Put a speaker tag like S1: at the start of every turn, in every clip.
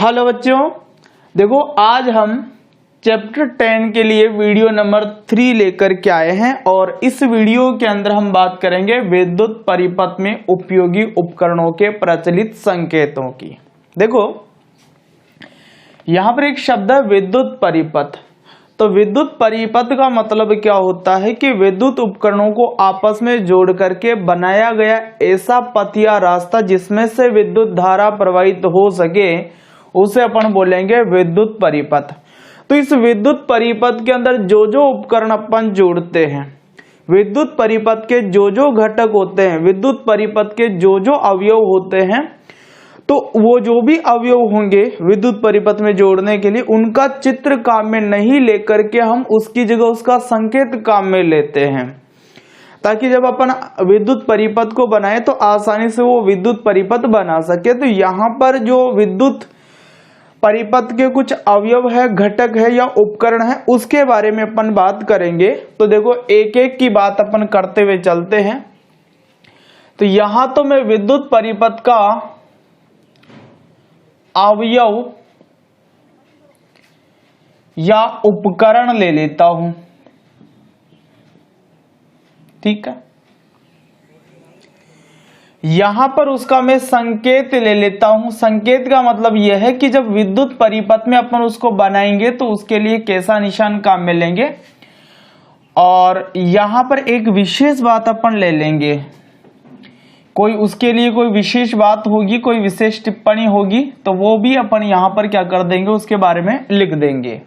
S1: Hello बच्चों, देखो आज हम चैप्टर 10 के लिए वीडियो नंबर 3 लेकर के आए हैं और इस वीडियो के अंदर हम बात करेंगे विद्युत परिपथ में उपयोगी उपकरणों के प्रचलित संकेतों की। देखो यहां पर एक शब्द है विद्युत परिपथ। तो विद्युत परिपथ का मतलब क्या होता है कि विद्युत उपकरणों को आपस में जोड़ करके बनाया गया ऐसा पथ या रास्ता जिसमें से विद्युत धारा प्रवाहित हो सके, उसे अपन बोलेंगे विद्युत परिपथ। तो इस विद्युत परिपथ के अंदर जो जो उपकरण अपन जोड़ते हैं, विद्युत परिपथ के जो जो घटक होते हैं, विद्युत परिपथ के जो जो अवयव होते हैं, तो वो जो भी अवयव होंगे विद्युत परिपथ में जोड़ने के लिए, उनका चित्र काम में नहीं लेकर के हम उसकी जगह उसका संकेत काम में लेते हैं, ताकि जब अपन विद्युत परिपथ को बनाए तो आसानी से वो विद्युत परिपथ बना सके। तो यहाँ पर जो विद्युत परिपथ के कुछ अवयव है, घटक है या उपकरण है, उसके बारे में अपन बात करेंगे। तो देखो एक एक की बात अपन करते हुए चलते हैं। तो यहां तो मैं विद्युत परिपथ का अवयव या उपकरण ले लेता हूं, ठीक है। यहां पर उसका मैं संकेत ले लेता हूं। संकेत का मतलब यह है कि जब विद्युत परिपथ में अपन उसको बनाएंगे तो उसके लिए कैसा निशान काम में लेंगे, और यहां पर एक विशेष बात अपन ले लेंगे, कोई उसके लिए कोई विशेष बात होगी, कोई विशेष टिप्पणी होगी, तो वो भी अपन यहां पर क्या कर देंगे, उसके बारे में लिख देंगे।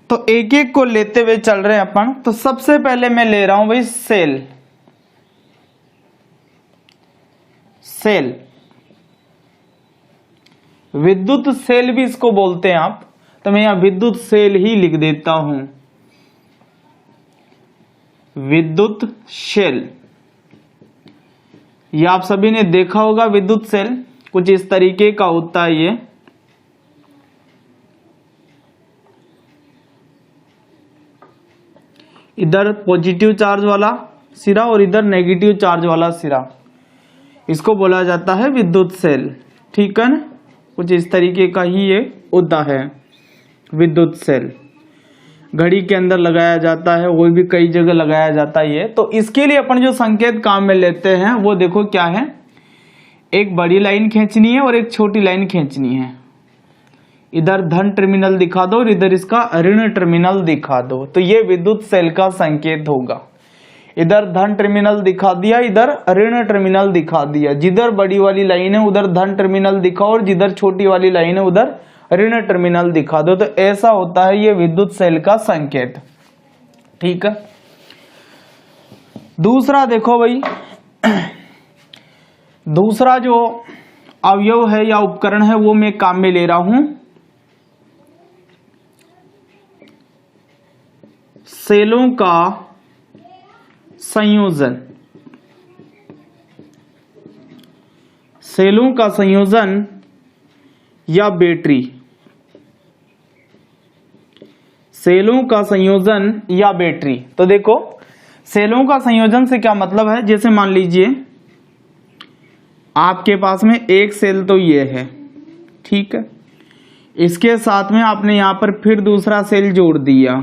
S1: तो एक एक को लेते हुए चल रहे हैं अपन। तो सबसे पहले मैं ले रहा हूं भाई सेल। सेल, विद्युत सेल भी इसको बोलते हैं आप, तो मैं यहां विद्युत सेल ही लिख देता हूं, विद्युत सेल। ये आप सभी ने देखा होगा, विद्युत सेल कुछ इस तरीके का होता है। ये इधर पॉजिटिव चार्ज वाला सिरा और इधर नेगेटिव चार्ज वाला सिरा, इसको बोला जाता है विद्युत सेल, ठीक है ना। कुछ इस तरीके का ही ये होता है विद्युत सेल। घड़ी के अंदर लगाया जाता है, वो भी कई जगह लगाया जाता है ये। तो इसके लिए अपन जो संकेत काम में लेते हैं वो देखो क्या है, एक बड़ी लाइन खींचनी है और एक छोटी लाइन खींचनी है। इधर धन टर्मिनल दिखा दो और इधर इसका ऋण टर्मिनल दिखा दो, तो ये विद्युत सेल का संकेत होगा। इधर धन टर्मिनल दिखा दिया, इधर ऋण टर्मिनल दिखा दिया। जिधर बड़ी वाली लाइन है उधर धन टर्मिनल दिखाओ और जिधर छोटी वाली लाइन है उधर ऋण टर्मिनल दिखा दो। तो ऐसा होता है ये विद्युत सेल का संकेत, ठीक है। दूसरा देखो भाई, दूसरा जो अवयव है या उपकरण है वो मैं काम में ले रहा हूं सेलों का संयोजन। सेलों का संयोजन या बैटरी। सेलों का संयोजन या बैटरी। तो देखो सेलों का संयोजन से क्या मतलब है, जैसे मान लीजिए आपके पास में एक सेल तो ये है, ठीक है। इसके साथ में आपने यहां पर फिर दूसरा सेल जोड़ दिया,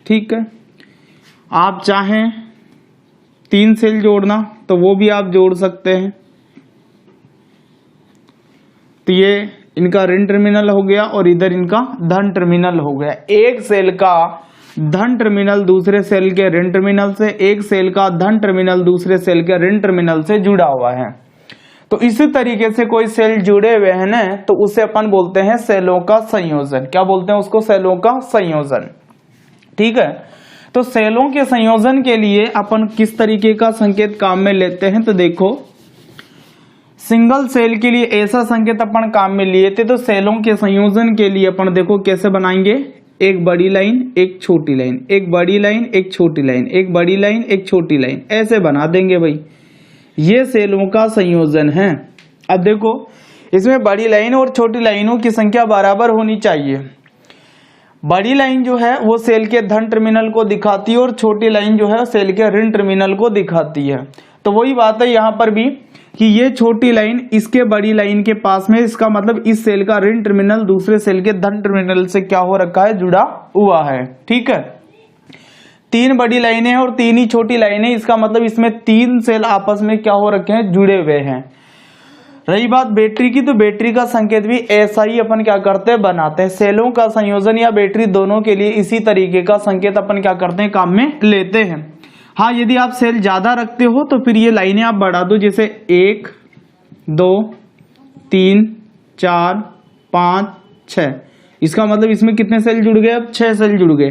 S1: ठीक है। आप चाहें 3 सेल जोड़ना तो वो भी आप जोड़ सकते हैं। तो ये इनका ऋण टर्मिनल हो गया और इधर इनका धन टर्मिनल हो गया। एक सेल का धन टर्मिनल दूसरे सेल के ऋण टर्मिनल से, एक सेल का धन टर्मिनल दूसरे सेल के ऋण टर्मिनल से जुड़ा हुआ है। तो इसी तरीके से कोई सेल जुड़े हुए हैं ना, तो उसे अपन बोलते हैं सेलों का संयोजन। क्या बोलते हैं उसको? सेलों का संयोजन, ठीक है। तो सेलों के संयोजन के लिए अपन किस तरीके का संकेत काम में लेते हैं, तो देखो सिंगल सेल के लिए ऐसा संकेत अपन काम में लिए थे। तो सेलों के संयोजन के लिए अपन देखो कैसे बनाएंगे, एक बड़ी लाइन एक छोटी लाइन, एक बड़ी लाइन एक छोटी लाइन, एक बड़ी लाइन एक छोटी लाइन, ऐसे बना देंगे भाई। ये सेलों का संयोजन है। अब देखो इसमें बड़ी लाइन और छोटी लाइनों की संख्या बराबर होनी चाहिए। बड़ी लाइन जो है वो सेल के धन टर्मिनल को दिखाती है और छोटी लाइन जो है सेल के ऋण टर्मिनल को दिखाती है। तो वही बात है यहाँ पर भी कि ये छोटी लाइन इसके बड़ी लाइन के पास में, इसका मतलब इस सेल का ऋण टर्मिनल दूसरे सेल के धन टर्मिनल से क्या हो रखा है, जुड़ा हुआ है। ठीक है, 3 बड़ी लाइनें हैं और 3 ही छोटी लाइनें, इसका मतलब इसमें 3 सेल आपस में क्या हो रखे हैं, जुड़े हुए हैं। रही बात बैटरी की, तो बैटरी का संकेत भी ऐसा ही अपन क्या करते हैं, बनाते हैं। सेलों का संयोजन या बैटरी दोनों के लिए इसी तरीके का संकेत अपन क्या करते हैं, काम में लेते हैं। हाँ, यदि आप सेल ज्यादा रखते हो तो फिर ये लाइनें आप बढ़ा दो, जैसे 1 2 3 4 5 6, इसका मतलब इसमें कितने सेल जुड़ गए, अब 6 सेल जुड़ गए।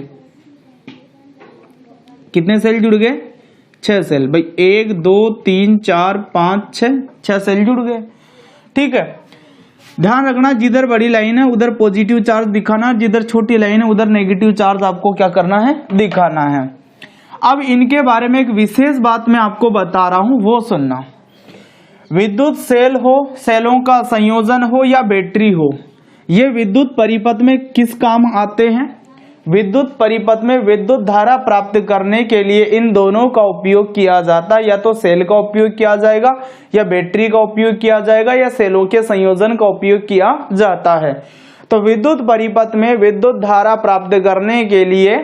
S1: कितने सेल जुड़ गए, 6 सेल भाई, 1 2 3 4 5 6 सेल जुड़ गए। ठीक है, ध्यान रखना जिधर बड़ी लाइन है उधर पॉजिटिव चार्ज दिखाना, जिधर छोटी लाइन है उधर नेगेटिव चार्ज आपको क्या करना है, दिखाना है। अब इनके बारे में एक विशेष बात मैं आपको बता रहा हूं, वो सुनना। विद्युत सेल हो, सेलों का संयोजन हो या बैटरी हो, ये विद्युत परिपथ में किस काम आते हैं। विद्युत परिपथ में विद्युत धारा प्राप्त करने के लिए इन दोनों का उपयोग किया जाता है, या तो सेल का उपयोग किया जाएगा या बैटरी का उपयोग किया जाएगा या सेलों के संयोजन का उपयोग किया जाता है। तो विद्युत परिपथ में विद्युत धारा प्राप्त करने के लिए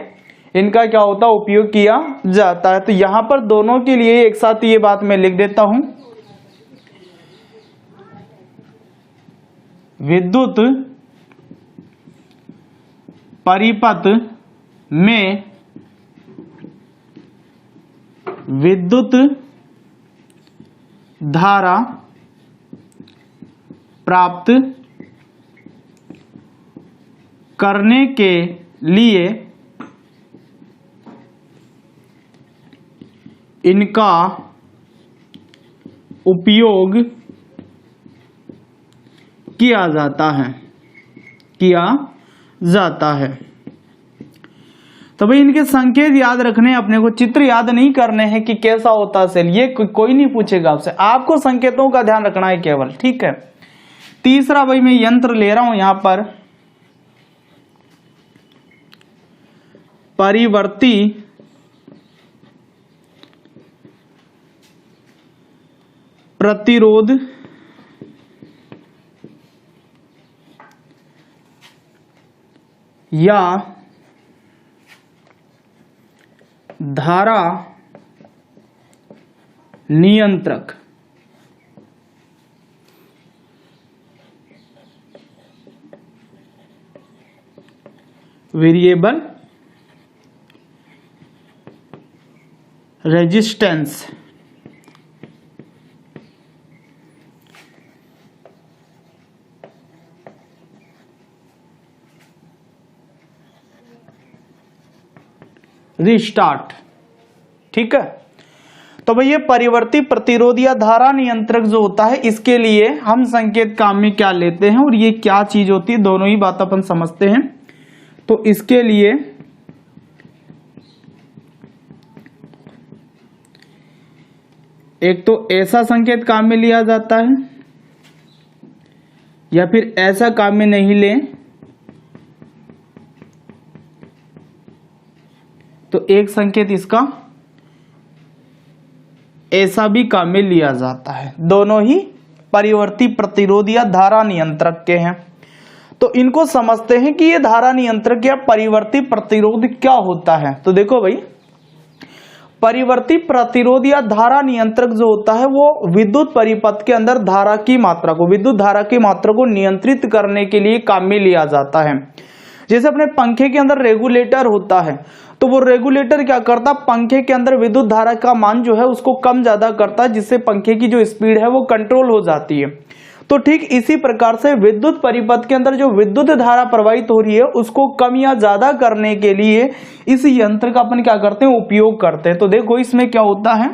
S1: इनका क्या होता है, उपयोग किया जाता है। तो यहां पर दोनों के लिए एक साथ ये बात मैं लिख देता हूं, विद्युत परिपथ में विद्युत धारा प्राप्त करने के लिए इनका उपयोग किया जाता है, तो भाई इनके संकेत याद रखने, अपने को चित्र याद नहीं करने हैं कि कैसा होता है सेल, ये कोई नहीं पूछेगा आपसे, आपको संकेतों का ध्यान रखना है केवल। ठीक है, तीसरा भाई मैं यंत्र ले रहा हूं यहां पर, परिवर्ती प्रतिरोध या धारा नियंत्रक। Variable resistance restart. ठीक है, तो भाई ये परिवर्ती प्रतिरोध या धारा नियंत्रक जो होता है, इसके लिए हम संकेत काम में क्या लेते हैं और ये क्या चीज होती है, दोनों ही बात अपन समझते हैं। तो इसके लिए एक तो ऐसा संकेत काम में लिया जाता है या फिर ऐसा काम में नहीं ले तो एक संकेत इसका ऐसा भी काम में लिया जाता है। दोनों ही परिवर्ती प्रतिरोध या धारा नियंत्रक के हैं। तो इनको समझते हैं कि ये धारा नियंत्रक या परिवर्ती प्रतिरोध क्या होता है। तो देखो भाई, परिवर्ती प्रतिरोध या धारा नियंत्रक जो होता है वो विद्युत परिपथ के अंदर धारा की मात्रा को, विद्युत धारा की मात्रा को नियंत्रित करने के लिए काम में लिया जाता है। जैसे अपने पंखे के अंदर रेगुलेटर होता है, तो वो रेगुलेटर क्या करता, पंखे के अंदर विद्युत धारा का मान जो है उसको कम ज्यादा करता है, जिससे पंखे की जो स्पीड है वो कंट्रोल हो जाती है। तो ठीक इसी प्रकार से विद्युत परिपथ के अंदर जो विद्युत धारा प्रवाहित हो रही है उसको कम या ज्यादा करने के लिए इस यंत्र का अपन क्या करते हैं, उपयोग करते हैं। तो देखो इसमें क्या होता है,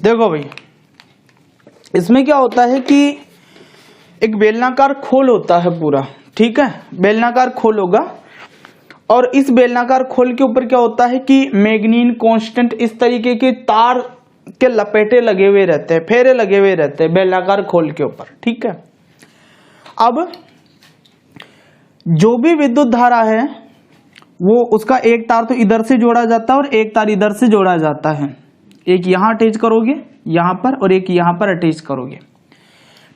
S1: देखो भाई, इसमें क्या होता है कि एक बेलनाकार खोल होता है पूरा, ठीक है, बेलनाकार खोल होगा और इस बेलनाकार खोल के ऊपर क्या होता है कि मैग्नीन कांस्टेंट इस तरीके के तार के लपेटे लगे हुए रहते हैं, फेरे लगे हुए रहते हैं बेलनाकार खोल के ऊपर, ठीक है। अब जो भी विद्युत धारा है वो उसका एक तार तो इधर से जोड़ा जाता है और एक तार इधर से जोड़ा जाता है। एक यहां अटैच करोगे यहां पर और एक यहां पर अटैच करोगे,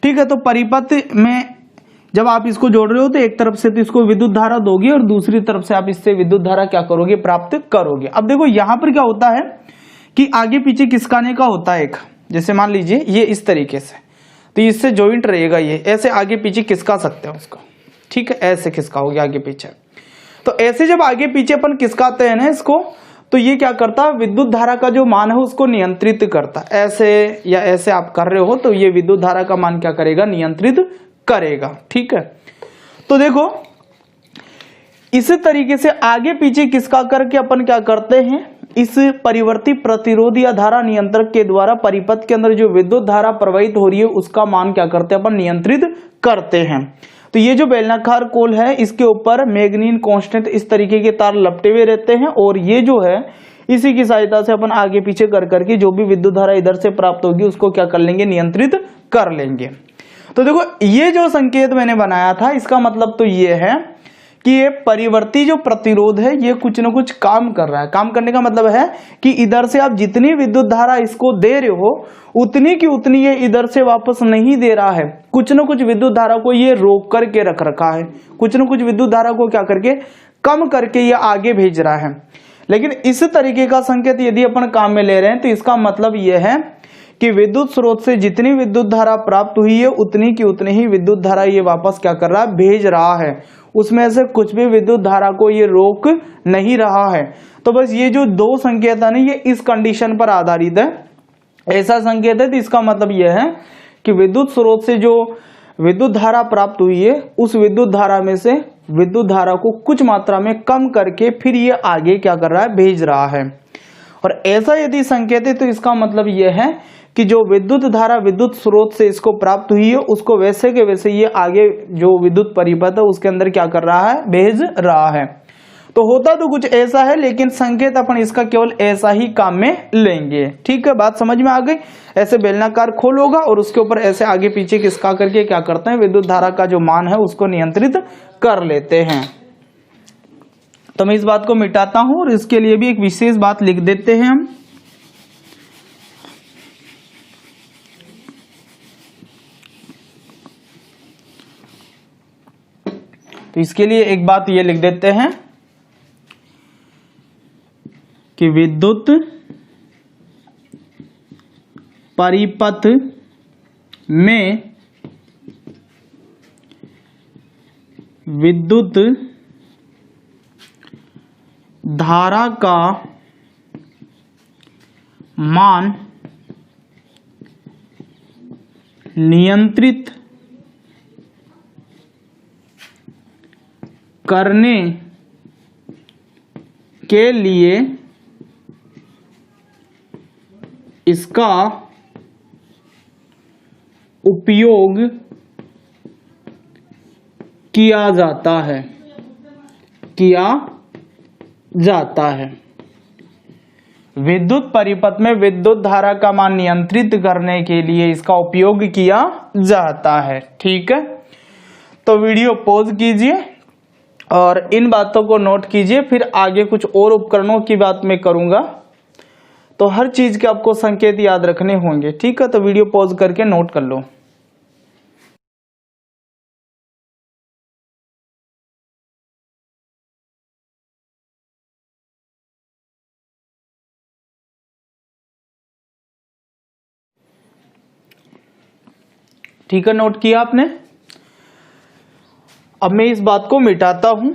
S1: ठीक है। तो परिपथ में जब आप इसको जोड़ रहे हो तो एक तरफ से तो इसको विद्युत धारा दोगे और दूसरी तरफ से आप इससे विद्युत धारा क्या करोगे, प्राप्त करोगे। अब देखो यहां पर क्या होता है कि आगे पीछे खिसकाने का होता है एक, जैसे मान लीजिए ये इस तरीके से, तो इससे जॉइंट रहेगा, ये ऐसे आगे पीछे खिसका सकते हैं उसको, ठीक है, ऐसे खिसकाओगे आगे पीछे। तो ऐसे जब आगे पीछे अपन खिसकाते हैं ना इसको, तो ये क्या करता है, विद्युत धारा का जो मान है उसको नियंत्रित करता है। ऐसे या ऐसे आप कर रहे हो तो ये विद्युत धारा का मान क्या करेगा, नियंत्रित करेगा, ठीक है। तो देखो इस तरीके से आगे पीछे खिसका करके अपन क्या करते हैं, इस परिवर्ती प्रतिरोध या धारा नियंत्रक के द्वारा परिपथ के अंदर जो विद्युत धारा प्रवाहित हो रही है उसका मान क्या करते हैं, अपन नियंत्रित करते हैं। तो ये जो बेलनाकार खोल है इसके ऊपर मैग्नीन कांस्टेंट इस तरीके के तार लपटे हुए रहते हैं और ये जो है इसी की सहायता से अपन आगे पीछे कर करके जो भी विद्युत धारा इधर से प्राप्त होगी उसको क्या कर लेंगे, नियंत्रित कर लेंगे। तो देखो ये जो संकेत मैंने बनाया था इसका मतलब तो ये है कि ये परिवर्ती जो प्रतिरोध है ये कुछ ना कुछ काम कर रहा है। काम करने का मतलब है कि इधर से आप जितनी विद्युत धारा इसको दे रहे हो उतनी की उतनी ये इधर से वापस नहीं दे रहा है, कुछ ना कुछ विद्युत धारा को ये रोक करके रख रखा है, कुछ ना कुछ विद्युत धारा को क्या करके कम करके ये आगे भेज रहा है। लेकिन इस तरीके का संकेत यदि अपन काम में ले रहे हैं तो इसका मतलब यह है कि विद्युत स्रोत से जितनी विद्युत धारा प्राप्त हुई है उतनी की उतनी ही विद्युत धारा ये वापस क्या कर रहा है, भेज रहा है, उसमें से कुछ भी विद्युत धारा को ये रोक नहीं रहा है। तो बस ये जो दो संकेत है ना ये इस कंडीशन पर आधारित है, ऐसा संकेत है। तो इसका मतलब यह है कि विद्युत स्रोत से जो विद्युत धारा प्राप्त हुई है उस विद्युत धारा में से विद्युत धारा को कुछ मात्रा में कम करके फिर ये आगे क्या कर रहा है, भेज रहा है। और ऐसा यदि संकेत है तो इसका मतलब यह है कि जो विद्युत धारा विद्युत स्रोत से इसको प्राप्त हुई है उसको वैसे के वैसे ये आगे जो विद्युत परिपथ है उसके अंदर क्या कर रहा है, भेज रहा है। तो होता तो कुछ ऐसा है लेकिन संकेत अपन इसका केवल ऐसा ही काम में लेंगे, ठीक है, बात समझ में आ गई। ऐसे बेलनाकार खोल होगा और उसके ऊपर ऐसे आगे पीछे खिसका करके क्या करते हैं, विद्युत धारा का जो मान है उसको नियंत्रित कर लेते हैं। तो मैं इस बात को मिटाता हूं और इसके लिए भी एक विशेष बात लिख देते हैं हम। तो इसके लिए एक बात ये लिख देते हैं कि विद्युत परिपथ में विद्युत धारा का मान नियंत्रित करने के लिए इसका उपयोग किया जाता है, विद्युत परिपथ में विद्युत धारा का मान नियंत्रित करने के लिए इसका उपयोग किया जाता है, ठीक है। तो वीडियो पॉज कीजिए और इन बातों को नोट कीजिए, फिर आगे कुछ और उपकरणों की बात मैं करूंगा तो हर चीज के आपको संकेत याद रखने होंगे, ठीक है। तो वीडियो पॉज करके नोट कर लो। ठीक है, नोट किया आपने। अब मैं इस बात को मिटाता हूं।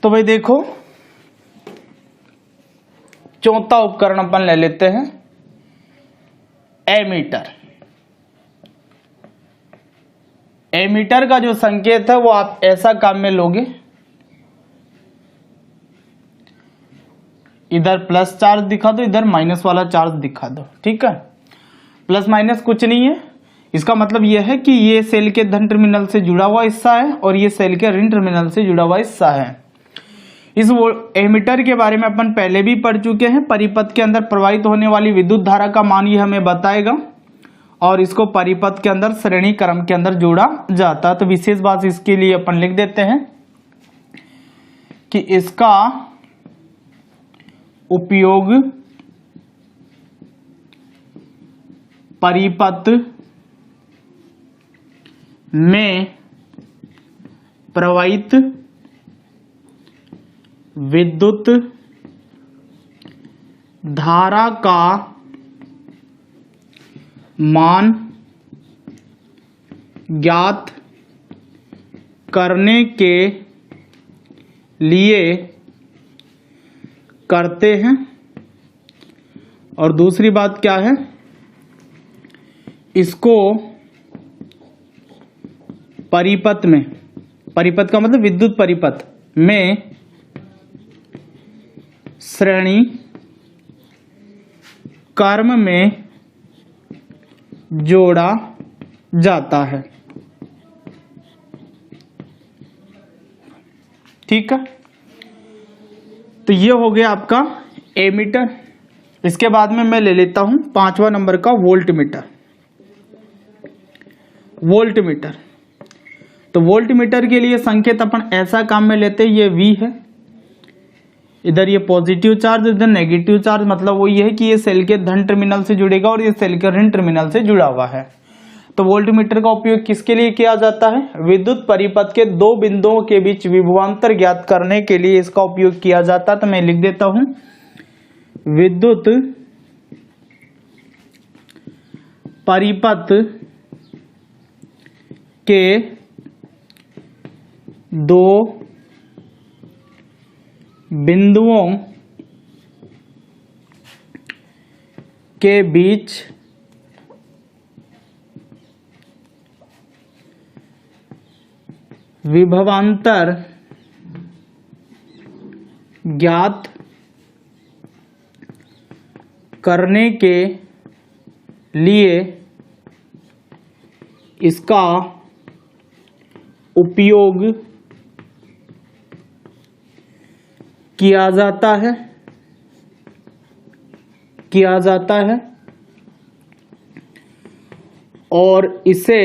S1: तो भाई देखो, चौथा उपकरण अपन ले लेते हैं एमीटर। एमीटर का जो संकेत है वो आप ऐसा काम में लोगे, इधर प्लस चार्ज दिखा दो, इधर माइनस वाला चार्ज दिखा दो। ठीक है, प्लस माइनस कुछ नहीं है, इसका मतलब यह है कि ये सेल के धन टर्मिनल से जुड़ा हुआ हिस्सा है और ये सेल के ऋण टर्मिनल से जुड़ा हुआ हिस्सा है। इस एमीटर के बारे में अपन पहले भी पढ़ चुके हैं। परिपथ के अंदर प्रवाहित होने वाली विद्युत धारा का मान ये हमें बताएगा और इसको परिपथ के अंदर श्रेणी क्रम के अंदर जोड़ा जाता है। तो विशेष बात इसके लिए अपन लिख देते हैं कि इसका उपयोग परिपथ में प्रवाहित विद्युत धारा का मान ज्ञात करने के लिए करते हैं। और दूसरी बात क्या है, इसको परिपथ में, परिपथ का मतलब विद्युत परिपथ में श्रेणी क्रम में जोड़ा जाता है। ठीक है, तो ये हो गया आपका एमीटर। इसके बाद में मैं ले लेता हूं 5वां नंबर का वोल्टमीटर। वोल्टमीटर, तो वोल्टमीटर के लिए संकेत अपन ऐसा काम में लेते हैं, ये V है, इधर ये पॉजिटिव चार्ज, इधर नेगेटिव चार्ज। मतलब वो ये है कि ये सेल के धन टर्मिनल से जुड़ेगा और ये सेल के ऋण टर्मिनल से जुड़ा हुआ है। तो वोल्टमीटर का उपयोग किसके लिए किया जाता है? विद्युत परिपथ के दो बिंदुओं के बीच विभवांतर ज्ञात करने के लिए इसका उपयोग किया जाता है। तो मैं लिख देता हूं, विद्युत परिपथ के दो बिंदुओं के बीच विभवांतर ज्ञात करने के लिए इसका उपयोग किया जाता है और इसे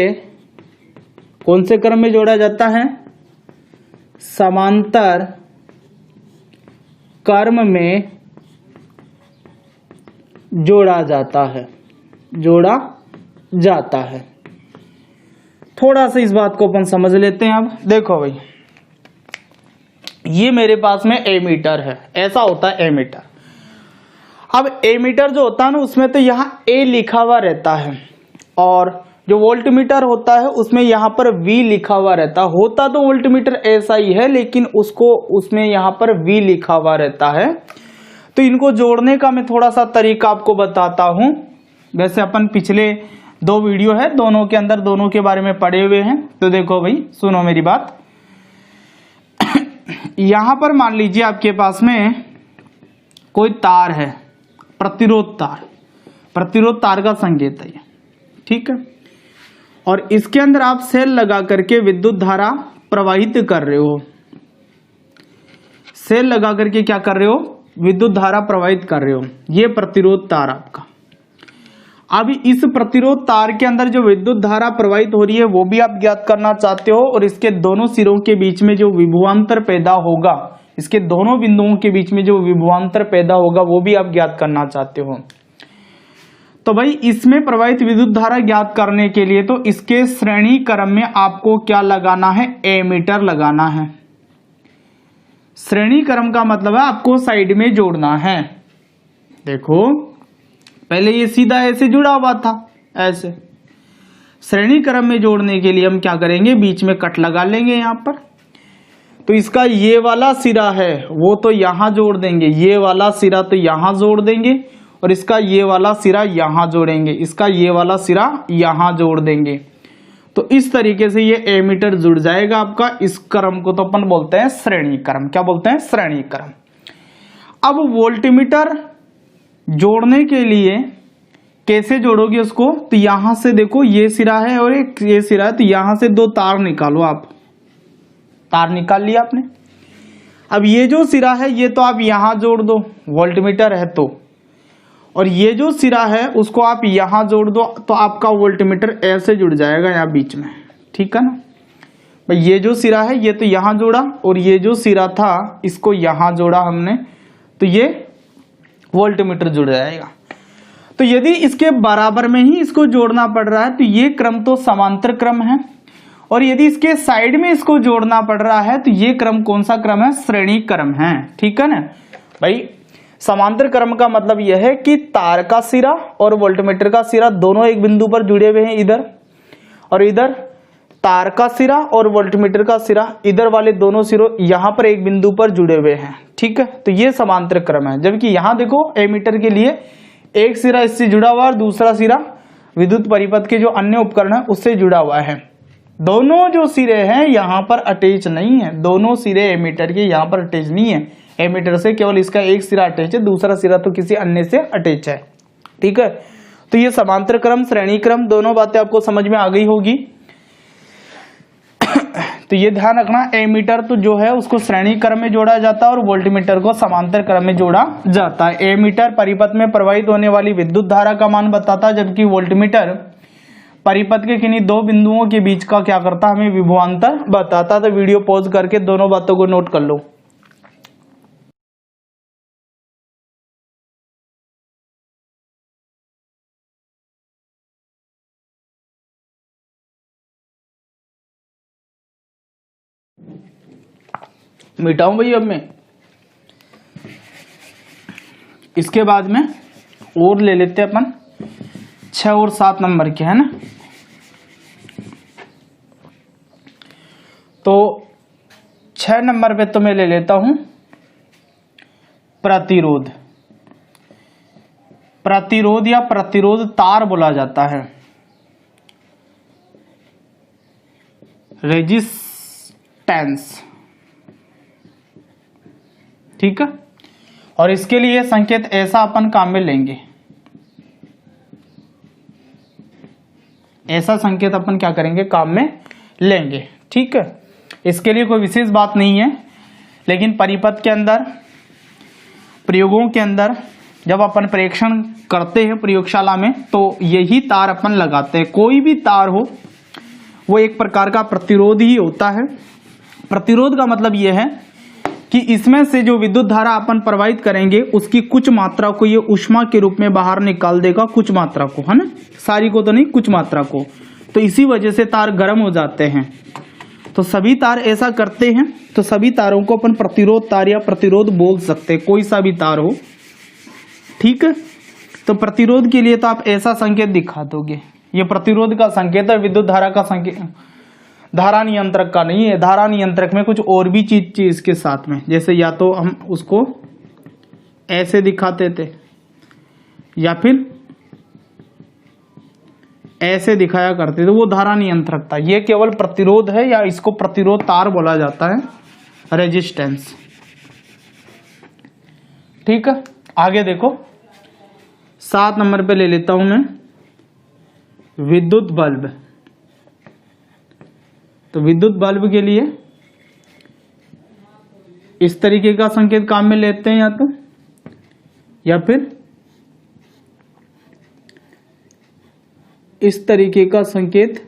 S1: कौन से क्रम में जोड़ा जाता है? समांतर क्रम में जोड़ा जाता है। थोड़ा सा इस बात को अपन समझ लेते हैं। अब देखो भाई, ये मेरे पास में एमीटर है, ऐसा होता है एमीटर। अब एमीटर जो होता है ना, उसमें तो यहाँ ए लिखा हुआ रहता है और जो वोल्टमीटर होता है उसमें यहाँ पर V लिखा हुआ रहता है। होता तो वोल्टमीटर ऐसा ही है, लेकिन उसमें यहाँ पर V लिखा हुआ रहता है। तो इनको जोड़ने का मैं थोड़ा सा तरीका आपको बताता हूं। वैसे अपन पिछले दो वीडियो है, दोनों के अंदर दोनों के बारे में पढ़े हुए हैं। तो देखो भाई, सुनो मेरी बात। यहां पर मान लीजिए आपके पास में कोई तार है, प्रतिरोध तार का संकेत है, ठीक है। और इसके अंदर आप सेल लगा करके विद्युत धारा प्रवाहित कर रहे हो। सेल लगा करके क्या कर रहे हो? विद्युत धारा प्रवाहित कर रहे हो। ये प्रतिरोध तार आपका। अब इस प्रतिरोध तार के अंदर जो विद्युत धारा प्रवाहित हो रही है वो भी आप ज्ञात करना चाहते हो, और इसके दोनों सिरों के बीच में जो विभवांतर पैदा होगा, इसके दोनों बिंदुओं के बीच में जो विभवांतर पैदा होगा वो भी आप ज्ञात करना चाहते हो। तो भाई इसमें प्रवाहित विद्युत धारा ज्ञात करने के लिए तो इसके श्रेणी क्रम में आपको क्या लगाना है? एमीटर लगाना है। श्रेणी क्रम का मतलब है आपको साइड में जोड़ना है। देखो पहले ये सीधा ऐसे जुड़ा हुआ था, ऐसे श्रेणी क्रम में जोड़ने के लिए हम क्या करेंगे, बीच में कट लगा लेंगे यहां पर। तो इसका ये वाला सिरा है वो तो यहां जोड़ देंगे, ये वाला सिरा तो यहां जोड़ देंगे, और इसका ये वाला सिरा यहां जोड़ेंगे, इसका ये वाला सिरा यहां जोड़ देंगे। तो इस तरीके से ये एमीटर जुड़ जाएगा आपका। इस क्रम को तो अपन बोलते हैं श्रेणी क्रम। क्या बोलते हैं, श्रेणी क्रम। अब वोल्टमीटर जोड़ने के लिए कैसे जोड़ोगे उसको, तो यहां से देखो ये सिरा है और एक ये सिरा है, तो यहां से दो तार निकालो आप। तार निकाल लिया आपने। अब ये जो सिरा है ये तो आप यहां जोड़ दो, वोल्टमीटर है तो, और ये जो सिरा है उसको आप यहां जोड़ दो, तो आपका वोल्टमीटर ऐसे जुड़ जाएगा यहां बीच में। ठीक है ना भाई, ये जो सिरा है ये तो यहां जोड़ा, और ये जो सिरा था इसको यहां जोड़ा हमने, तो ये वोल्टमीटर जुड़ जाएगा। तो यदि इसके बराबर में ही इसको जोड़ना पड़ रहा है तो ये क्रम तो समांतर क्रम है, और यदि इसके साइड में इसको जोड़ना पड़ रहा है तो ये क्रम कौन सा क्रम है, श्रेणी क्रम है। ठीक है ना भाई। समांतर क्रम का मतलब यह है कि तार का सिरा और वोल्टमीटर का सिरा दोनों एक बिंदु पर जुड़े हुए हैं इधर, और इधर तार का सिरा और वोल्टमीटर का सिरा इधर वाले दोनों सिरों यहां पर एक बिंदु पर जुड़े हुए हैं। ठीक है, तो ये समांतर क्रम है। जबकि यहां देखो एमीटर के लिए एक सिरा इससे जुड़ा हुआ और दूसरा सिरा विद्युत परिपथ के जो अन्य उपकरण है उससे जुड़ा हुआ है। दोनों जो सिरे हैं यहां पर अटैच नहीं है, दोनों सिरे एमीटर के यहां पर अटैच नहीं है। एमीटर से केवल इसका एक सिरा अटैच है, दूसरा सिरा तो किसी अन्य से अटैच है। ठीक है, तो ये समांतर क्रम, श्रेणी क्रम, दोनों बातें आपको समझ में आ गई होगी। तो ये ध्यान रखना, एमीटर तो जो है उसको श्रेणी क्रम में जोड़ा जाता है और वोल्टमीटर को समांतर क्रम में जोड़ा जाता है। एमीटर परिपथ में प्रवाहित होने वाली विद्युत धारा का मान बताता है, जबकि वोल्टमीटर परिपथ के किन्हीं दो बिंदुओं के बीच का क्या करता, हमें विभवांतर बताता। तो वीडियो पॉज करके दोनों बातों को नोट कर लो। मिटाऊं भाई अब मैं, इसके बाद में और ले लेते हैं अपन 6 और 7 नंबर के, है ना। तो 6 नंबर पे तो मैं ले लेता हूं प्रतिरोध। प्रतिरोध या प्रतिरोध तार बोला जाता है, रेजिस्टेंस। ठीक है, और इसके लिए संकेत ऐसा अपन काम में लेंगे, ऐसा संकेत अपन क्या करेंगे, काम में लेंगे। ठीक है, इसके लिए कोई विशेष बात नहीं है, लेकिन परिपथ के अंदर, प्रयोगों के अंदर जब अपन परीक्षण करते हैं प्रयोगशाला में तो यही तार अपन लगाते हैं। कोई भी तार हो वो एक प्रकार का प्रतिरोध ही होता है। प्रतिरोध का मतलब यह है कि इसमें से जो विद्युत धारा अपन प्रवाहित करेंगे उसकी कुछ मात्रा को ये ऊष्मा के रूप में बाहर निकाल देगा, कुछ मात्रा को, है ना, सारी को तो नहीं, कुछ मात्रा को। तो इसी वजह से तार गर्म हो जाते हैं। तो सभी तार ऐसा करते हैं, तो सभी तारों को अपन प्रतिरोध तार या प्रतिरोध बोल सकते हैं, कोई सा भी तार हो। ठीक है, तो प्रतिरोध के लिए तो आप ऐसा संकेत दिखा दोगे, ये प्रतिरोध का संकेत है, विद्युत धारा का संकेत, धारा नियंत्रक का नहीं है। धारा नियंत्रक में कुछ और भी चीज इसके साथ में, जैसे या तो हम उसको ऐसे दिखाते थे या फिर ऐसे दिखाया करते थे, वो धारा नियंत्रक था। ये केवल प्रतिरोध है या इसको प्रतिरोध तार बोला जाता है, रेजिस्टेंस। ठीक है, आगे देखो 7 नंबर पे ले लेता हूं मैं विद्युत बल्ब। तो विद्युत बल्ब के लिए इस तरीके का संकेत काम में लेते हैं, या फिर इस तरीके का संकेत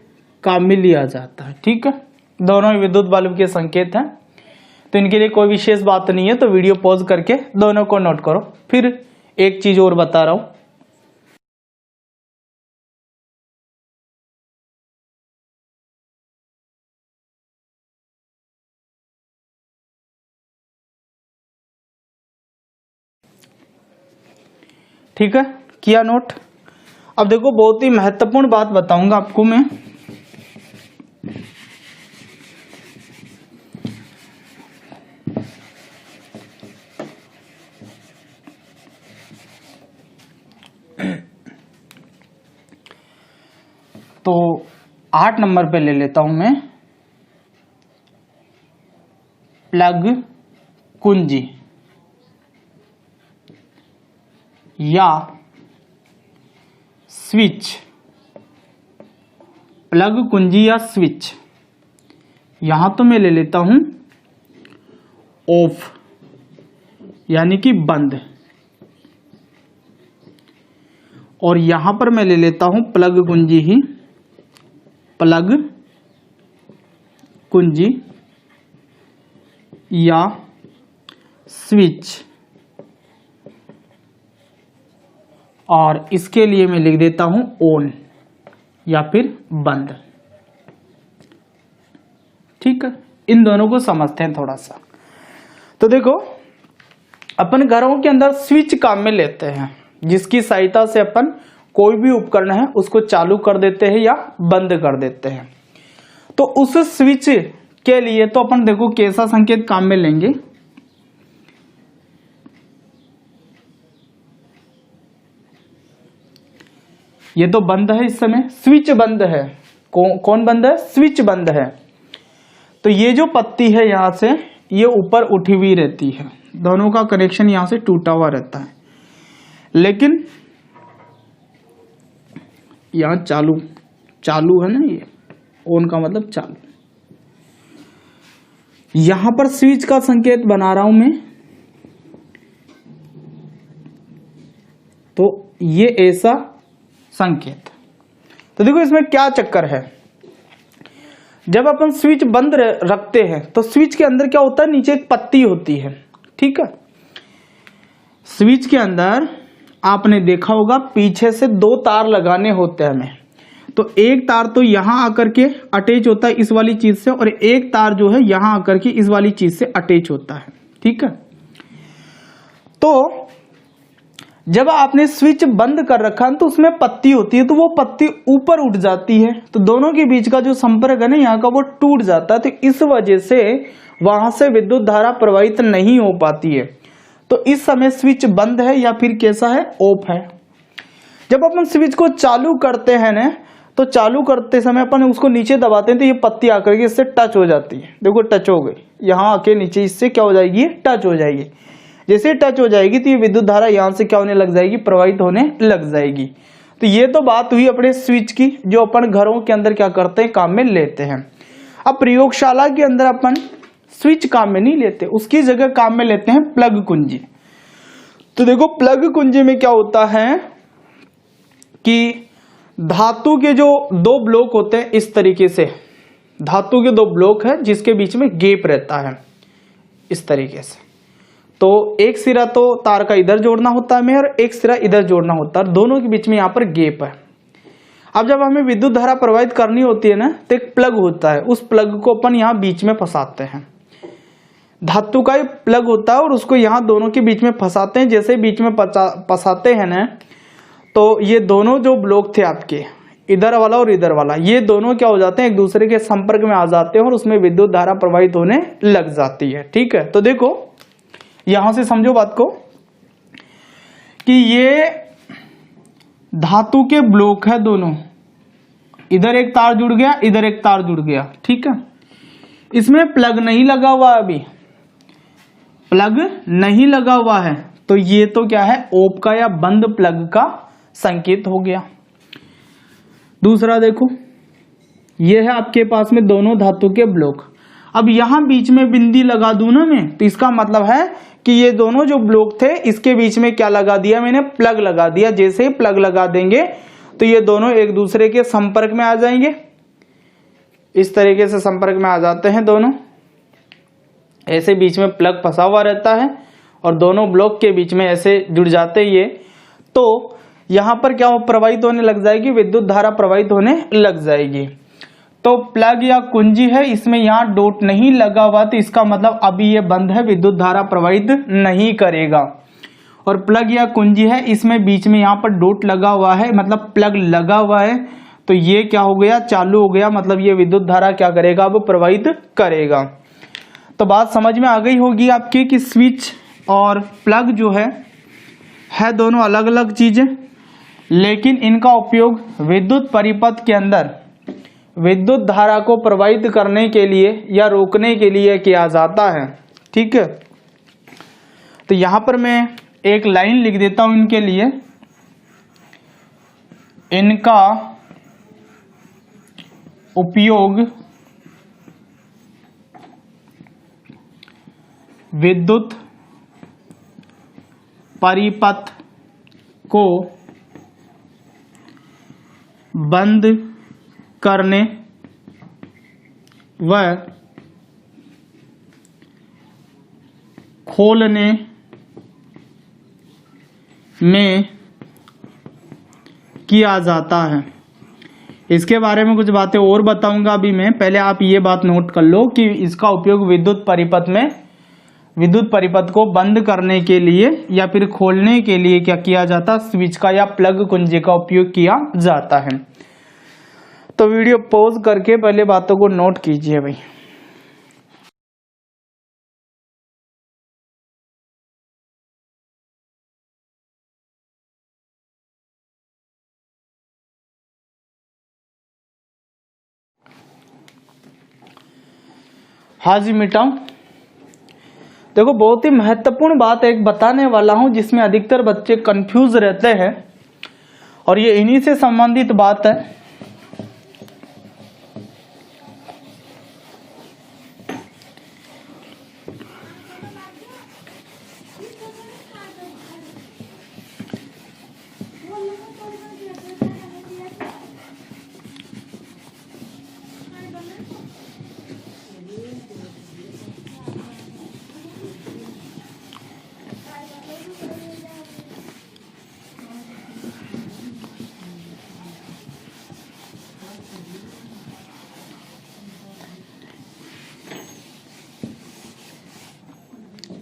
S1: काम में लिया जाता है। ठीक है, दोनों ही विद्युत बल्ब के संकेत हैं, तो इनके लिए कोई विशेष बात नहीं है। तो वीडियो पॉज करके दोनों को नोट करो। फिर एक चीज और बता रहा हूं, ठीक है, किया नोट। अब देखो बहुत ही महत्वपूर्ण बात बताऊंगा आपको मैं। तो 8 नंबर पे ले लेता हूं मैं प्लग कुंजी या स्विच। प्लग कुंजी या स्विच, यहां तो मैं ले लेता हूं ऑफ यानी कि बंद, और यहां पर मैं ले लेता हूं प्लग कुंजी ही, प्लग कुंजी या स्विच, और इसके लिए मैं लिख देता हूं ऑन या फिर बंद। ठीक है, इन दोनों को समझते हैं थोड़ा सा। तो देखो अपन घरों के अंदर स्विच काम में लेते हैं, जिसकी सहायता से अपन कोई भी उपकरण है उसको चालू कर देते हैं या बंद कर देते हैं। तो उस स्विच के लिए तो अपन देखो कैसा संकेत काम में लेंगे। ये तो बंद है, इस समय स्विच बंद है। कौन बंद है? स्विच बंद है। तो ये जो पत्ती है यहां से ये ऊपर उठी हुई रहती है, दोनों का कनेक्शन यहां से टूटा हुआ रहता है। लेकिन यहां चालू है ना, ये ऑन का मतलब चालू। यहां पर स्विच का संकेत बना रहा हूं मैं, तो ये ऐसा संकेत। तो देखो इसमें क्या चक्कर है, जब अपन स्विच बंद रखते हैं तो स्विच के अंदर क्या होता है, नीचे एक पत्ती होती है। ठीक है, स्विच के अंदर आपने देखा होगा पीछे से 2 तार लगाने होते हैं हमें। तो एक तार तो यहां आकर के अटैच होता है इस वाली चीज से, और एक तार जो है यहां आकर के इस वाली चीज से अटैच होता है। ठीक है, तो जब आपने स्विच बंद कर रखा है तो उसमें पत्ती होती है, तो वो पत्ती ऊपर उठ जाती है, तो दोनों के बीच का जो संपर्क है ना यहाँ का वो टूट जाता है। तो इस वजह से वहां से विद्युत धारा प्रवाहित नहीं हो पाती है। तो इस समय स्विच बंद है या फिर कैसा है, ऑफ है। जब अपन स्विच को चालू करते हैं ना, तो चालू करते समय अपन उसको नीचे दबाते हैं तो ये पत्ती आकर के इससे टच हो जाती है। देखो टच हो गई, यहां आके नीचे इससे क्या हो जाएगी, टच हो जाएगी। जैसे टच हो जाएगी तो ये विद्युत धारा यहां से क्या होने लग जाएगी, प्रवाहित होने लग जाएगी। तो ये तो बात हुई अपने स्विच की, जो अपन घरों के अंदर क्या करते हैं, काम में लेते हैं। अब प्रयोगशाला के अंदर अपन स्विच काम में नहीं लेते, उसकी जगह काम में लेते हैं प्लग कुंजी। तो देखो प्लग कुंजी में क्या होता है कि धातु के जो 2 ब्लॉक होते हैं, इस तरीके से धातु के 2 ब्लॉक है जिसके बीच में गैप रहता है इस तरीके से। तो एक सिरा तो तार का इधर जोड़ना होता है और एक सिरा इधर जोड़ना होता है, दोनों के बीच में यहाँ पर गैप है। अब जब हमें विद्युत धारा प्रवाहित करनी होती है ना, तो एक प्लग होता है, उस प्लग को अपन यहाँ बीच में फंसाते हैं। धातु का ही प्लग होता है और उसको यहाँ दोनों के बीच में फंसाते हैं। जैसे बीच में फंसाते हैं ना, तो ये दोनों जो ब्लॉक थे आपके, इधर वाला और इधर वाला, ये दोनों क्या हो जाते हैं, एक दूसरे के संपर्क में आ जाते हैं और उसमें विद्युत धारा प्रवाहित होने लग जाती है। ठीक है, तो देखो यहां से समझो बात को कि ये धातु के ब्लॉक है दोनों, इधर एक तार जुड़ गया, इधर एक तार जुड़ गया। ठीक है, इसमें प्लग नहीं लगा हुआ, अभी प्लग नहीं लगा हुआ है, तो ये तो क्या है, ऑफ का या बंद प्लग का संकेत हो गया। दूसरा देखो, ये है आपके पास में दोनों धातु के ब्लॉक। अब यहां बीच में बिंदी लगा दूं ना मैं, तो इसका मतलब है कि ये दोनों जो ब्लॉक थे इसके बीच में क्या लगा दिया मैंने, प्लग लगा दिया। जैसे ही प्लग लगा देंगे तो ये दोनों एक दूसरे के संपर्क में आ जाएंगे, इस तरीके से संपर्क में आ जाते हैं दोनों, ऐसे बीच में प्लग फंसा हुआ रहता है और दोनों ब्लॉक के बीच में ऐसे जुड़ जाते ये। तो यहां पर क्या प्रवाहित होने लग जाएगी, विद्युत धारा प्रवाहित होने लग जाएगी। तो प्लग या कुंजी है, इसमें यहां डॉट नहीं लगा हुआ, तो इसका मतलब अभी ये बंद है, विद्युत धारा प्रवाहित नहीं करेगा। और प्लग या कुंजी है, इसमें बीच में यहाँ पर डॉट लगा हुआ है, मतलब प्लग लगा हुआ है, तो ये क्या हो गया, चालू हो गया, मतलब ये विद्युत धारा क्या करेगा, वो प्रवाहित करेगा। तो बात समझ में आ गई होगी आपकी कि स्विच और प्लग जो है दोनों अलग अलग चीजें, लेकिन इनका उपयोग विद्युत परिपथ के अंदर विद्युत धारा को प्रवाहित करने के लिए या रोकने के लिए किया जाता है। ठीक है, तो यहां पर मैं एक लाइन लिख देता हूं इनके लिए, इनका उपयोग विद्युत परिपथ को बंद करने व खोलने में किया जाता है। इसके बारे में कुछ बातें और बताऊंगा अभी मैं, पहले आप ये बात नोट कर लो कि इसका उपयोग विद्युत परिपथ को बंद करने के लिए या फिर खोलने के लिए क्या किया जाता है, स्विच का या प्लग कुंजी का उपयोग किया जाता है। तो वीडियो पॉज करके पहले बातों को नोट कीजिए भाई। हाँ जी मिटाऊं। देखो बहुत ही महत्वपूर्ण बात एक बताने वाला हूं जिसमें अधिकतर बच्चे कंफ्यूज रहते हैं, और ये इन्हीं से संबंधित बात है।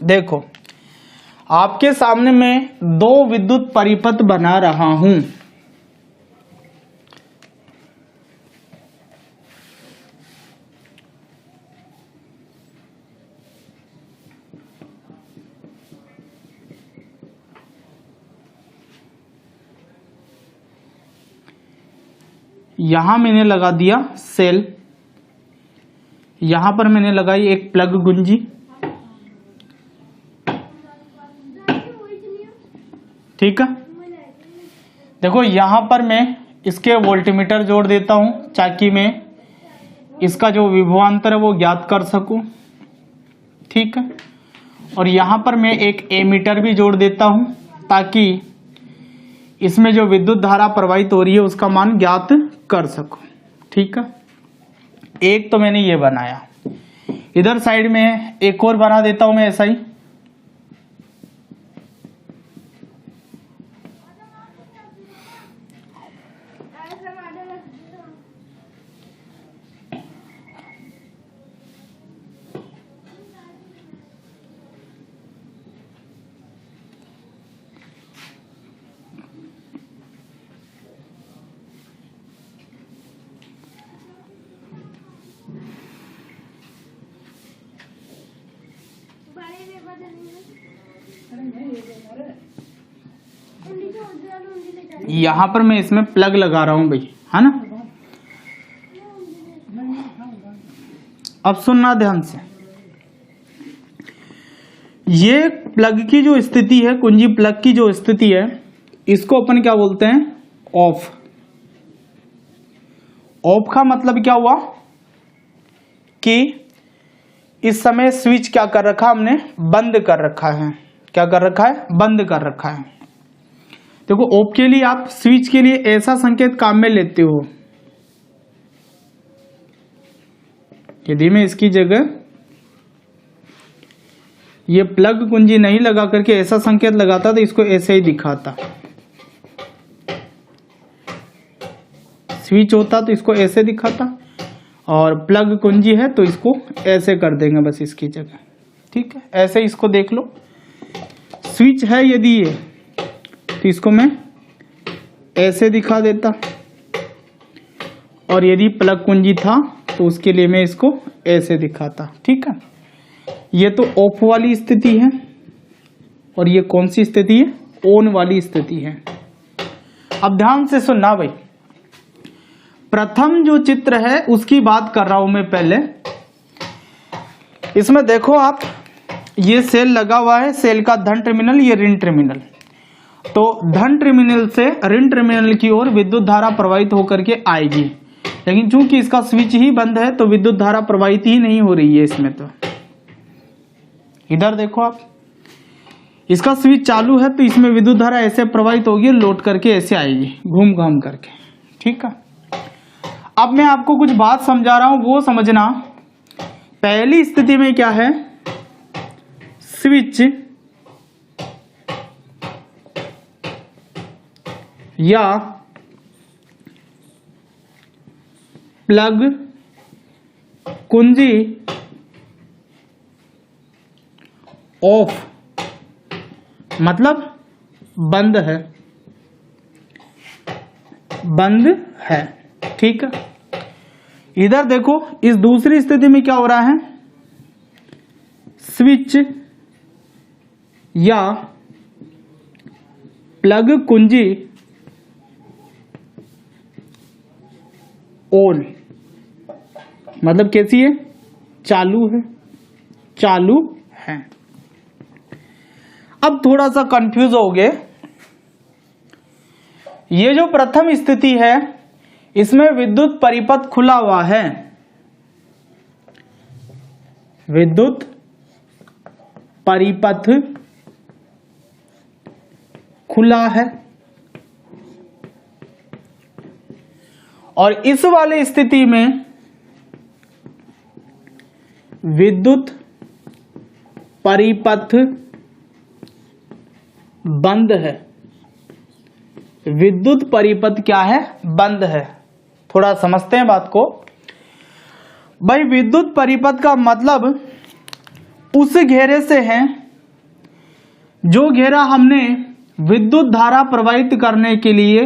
S1: देखो आपके सामने मैं दो विद्युत परिपथ बना रहा हूं। यहां मैंने लगा दिया सेल, यहां पर मैंने लगाई एक प्लग कुंजी। ठीक है, देखो यहां पर मैं इसके वोल्टमीटर जोड़ देता हूं ताकि मैं इसका जो विभवांतर है वो ज्ञात कर सकूं। ठीक है, और यहां पर मैं एक एमीटर भी जोड़ देता हूं ताकि इसमें जो विद्युत धारा प्रवाहित हो रही है उसका मान ज्ञात कर सकूं। ठीक है, एक तो मैंने ये बनाया, इधर साइड में एक और बना देता हूं मैं ऐसा ही। यहां पर मैं इसमें प्लग लगा रहा हूं भाई, है ना। अब सुनना ध्यान से, ये प्लग की जो स्थिति है, कुंजी प्लग की जो स्थिति है, इसको अपन क्या बोलते हैं, ऑफ। ऑफ का मतलब क्या हुआ कि इस समय स्विच क्या कर रखा हमने, बंद कर रखा है। क्या कर रखा है, बंद कर रखा है। देखो ऑफ के लिए आप स्विच के लिए ऐसा संकेत काम में लेते हो, यदि मैं इसकी जगह ये प्लग कुंजी नहीं लगा करके ऐसा संकेत लगाता तो इसको ऐसे ही दिखाता, स्विच होता तो इसको ऐसे दिखाता, और प्लग कुंजी है तो इसको ऐसे कर देंगे बस इसकी जगह। ठीक है, ऐसे इसको देख लो, स्विच है यदि ये, तो इसको मैं ऐसे दिखा देता, और यदि प्लग कुंजी था तो उसके लिए मैं इसको ऐसे दिखाता। ठीक है, ये तो ऑफ वाली स्थिति है, और ये कौन सी स्थिति है? ऑन वाली स्थिति है। अब ध्यान से सुनना भाई, प्रथम जो चित्र है उसकी बात कर रहा हूं मैं पहले। इसमें देखो आप, ये सेल लगा हुआ है, सेल का धन टर्मिनल, ये ऋण टर्मिनल। तो धन टर्मिनल से ऋण टर्मिनल की ओर विद्युत धारा प्रवाहित होकर के आएगी, लेकिन चूंकि इसका स्विच ही बंद है तो विद्युत धारा प्रवाहित ही नहीं हो रही है इसमें। तो इधर देखो आप, इसका स्विच चालू है तो इसमें विद्युत धारा ऐसे प्रवाहित होगी, लौट करके ऐसे आएगी घूम घाम करके। ठीक है, अब मैं आपको कुछ बात समझा रहा हूं, वो समझना। पहली स्थिति में क्या है? स्विच या प्लग कुंजी ऑफ, मतलब बंद है, बंद है। ठीक है, इधर देखो, इस दूसरी स्थिति में क्या हो रहा है? स्विच या प्लग कुंजी ऑन, मतलब कैसी है? चालू है, चालू है। अब थोड़ा सा कंफ्यूज हो गए। ये जो प्रथम स्थिति है इसमें विद्युत परिपथ खुला हुआ है, विद्युत परिपथ खुला है, और इस वाले स्थिति में विद्युत परिपथ बंद है। विद्युत परिपथ क्या है? बंद है। थोड़ा समझते हैं बात को भाई। विद्युत परिपथ का मतलब उस घेरे से है जो घेरा हमने विद्युत धारा प्रवाहित करने के लिए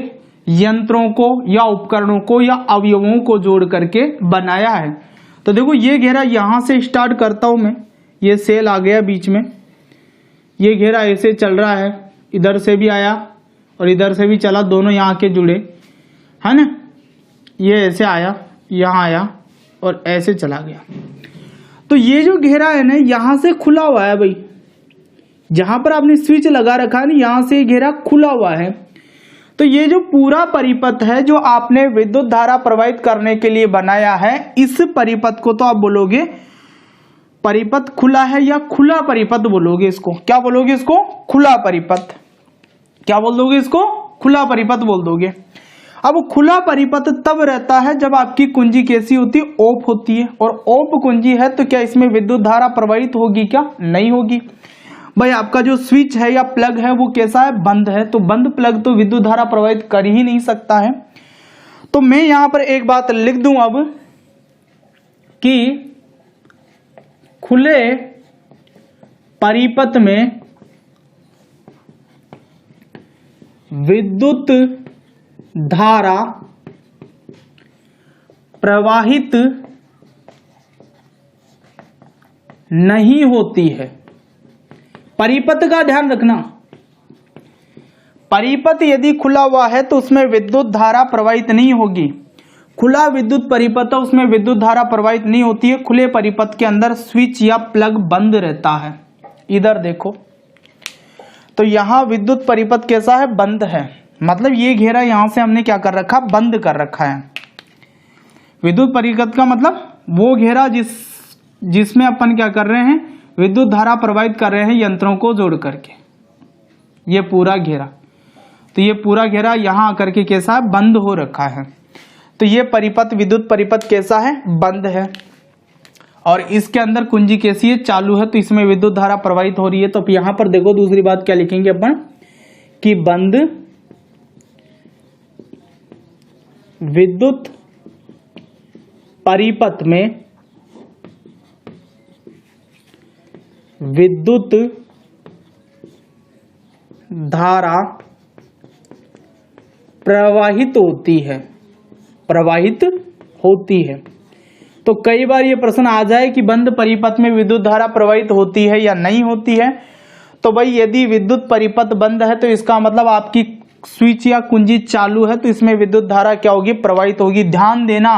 S1: यंत्रों को या उपकरणों को या अवयवों को जोड़ करके बनाया है। तो देखो, ये घेरा यहां से स्टार्ट करता हूं मैं, ये सेल आ गया बीच में, ये घेरा ऐसे चल रहा है, इधर से भी आया और इधर से भी चला, दोनों यहाँ के जुड़े है ना। ये ऐसे आया, यहाँ आया और ऐसे चला गया। तो ये जो घेरा है ना, यहां से खुला हुआ है भाई, जहां पर आपने स्विच लगा रखा है ना, यहां से घेरा खुला हुआ है। तो ये जो पूरा परिपथ है जो आपने विद्युत धारा प्रवाहित करने के लिए बनाया है, इस परिपथ को तो आप बोलोगे परिपथ खुला है या खुला परिपथ बोलोगे। इसको क्या बोलोगे? इसको खुला परिपथ। क्या बोल दोगे? इसको खुला परिपथ बोल दोगे। अब खुला परिपथ तब रहता है जब आपकी कुंजी कैसी होती है? ऑफ होती है। और ऑफ कुंजी है तो क्या इसमें विद्युत धारा प्रवाहित होगी? क्या नहीं होगी भाई। आपका जो स्विच है या प्लग है वो कैसा है? बंद है। तो बंद प्लग तो विद्युत धारा प्रवाहित कर ही नहीं सकता है। तो मैं यहां पर एक बात लिख दूं अब कि खुले परिपथ में विद्युत धारा प्रवाहित नहीं होती है। परिपथ का ध्यान रखना, परिपथ यदि खुला हुआ है तो उसमें विद्युत धारा प्रवाहित नहीं होगी। खुला विद्युत परिपथ, उसमें विद्युत धारा प्रवाहित नहीं होती है। खुले परिपथ के अंदर स्विच या प्लग बंद रहता है। इधर देखो, तो यहां विद्युत परिपथ कैसा है? बंद है। मतलब ये घेरा यहां से हमने क्या कर रखा? बंद कर रखा है। विद्युत परिपथ का मतलब वो घेरा जिसमें अपन क्या कर रहे हैं? विद्युत धारा प्रवाहित कर रहे हैं यंत्रों को जोड़ करके। ये पूरा घेरा, तो ये पूरा घेरा यहां आकर के कैसा है? बंद हो रखा है। तो ये परिपथ, विद्युत परिपथ कैसा है? बंद है। और इसके अंदर कुंजी कैसी है? चालू है। तो इसमें विद्युत धारा प्रवाहित हो रही है। तो यहां पर देखो, दूसरी बात क्या लिखेंगे अपन कि बंद विद्युत परिपथ में विद्युत धारा प्रवाहित होती है। तो कई बार ये प्रश्न आ जाए कि बंद परिपथ में विद्युत धारा प्रवाहित होती है या नहीं होती है। तो भाई यदि विद्युत परिपथ बंद है तो इसका मतलब आपकी स्विच या कुंजी चालू है, तो इसमें विद्युत धारा क्या होगी, प्रवाहित होगी। ध्यान देना,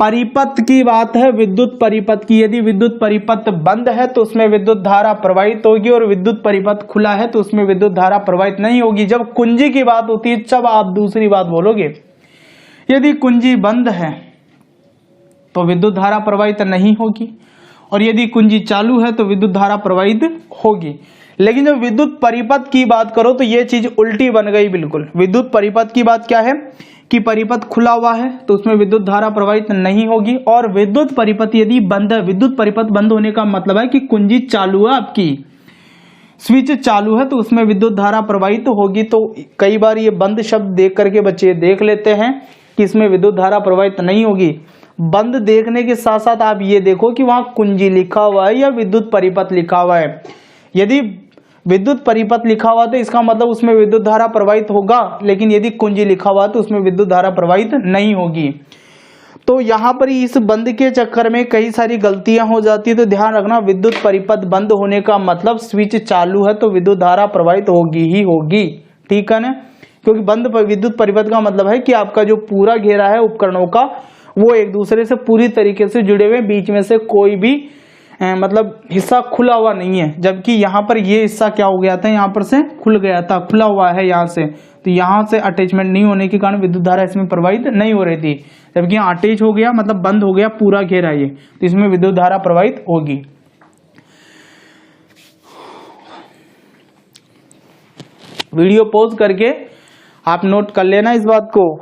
S1: परिपथ की बात है, विद्युत परिपथ की। यदि विद्युत परिपथ बंद है तो उसमें विद्युत धारा प्रवाहित होगी, और विद्युत परिपथ खुला है तो उसमें विद्युत धारा प्रवाहित नहीं होगी। जब कुंजी की बात होती है तब आप दूसरी बात बोलोगे। यदि कुंजी बंद है तो विद्युत धारा प्रवाहित नहीं होगी, और यदि कुंजी चालू है तो विद्युत धारा प्रवाहित होगी। लेकिन जब विद्युत परिपथ की बात करो तो ये चीज उल्टी बन गई बिल्कुल। विद्युत परिपथ की बात क्या है कि परिपथ खुला हुआ है तो उसमें विद्युत धारा प्रवाहित नहीं होगी, और विद्युत परिपथ यदि बंद है, विद्युत परिपथ बंद होने का मतलब है कि कुंजी चालू है, आपकी स्विच चालू है, तो उसमें विद्युत धारा प्रवाहित होगी। तो कई बार ये बंद शब्द देख करके बच्चे देख लेते हैं कि इसमें विद्युत धारा प्रवाहित नहीं होगी। बंद देखने के साथ साथ आप ये देखो कि वहां कुंजी लिखा हुआ है या विद्युत परिपथ लिखा हुआ है। यदि विद्युत परिपथ लिखा हुआ तो इसका मतलब उसमें विद्युत धारा प्रवाहित होगा, लेकिन यदि कुंजी लिखा हुआ तो उसमें विद्युत धारा प्रवाहित नहीं होगी। तो यहाँ पर इस बंद के चक्कर में कई सारी गलतियां हो जाती है। तो ध्यान रखना, विद्युत परिपथ बंद होने का मतलब स्विच चालू है तो विद्युत धारा प्रवाहित होगी ही होगी, ठीक है ना। क्योंकि बंद विद्युत परिपथ का मतलब है कि आपका जो पूरा घेरा है उपकरणों का वो एक दूसरे से पूरी तरीके से जुड़े हुए, बीच में से कोई भी मतलब हिस्सा खुला हुआ नहीं है। जबकि यहाँ पर ये हिस्सा क्या हो गया था, यहाँ पर से खुल गया था, खुला हुआ है यहाँ से, तो यहाँ से अटैचमेंट नहीं होने के कारण विद्युत धारा इसमें प्रवाहित नहीं हो रही थी। जबकि यहाँ अटैच हो गया मतलब बंद हो गया पूरा घेरा ये, तो इसमें विद्युत धारा प्रवाहित होगी। वीडियो पॉज करके आप नोट कर लेना इस बात को।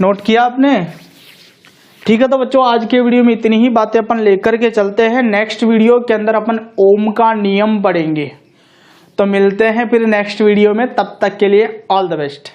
S1: नोट किया आपने, ठीक है। तो बच्चों आज के वीडियो में इतनी ही बातें अपन लेकर के चलते हैं। नेक्स्ट वीडियो के अंदर अपन ओम का नियम पढ़ेंगे। तो मिलते हैं फिर नेक्स्ट वीडियो में, तब तक के लिए ऑल द बेस्ट।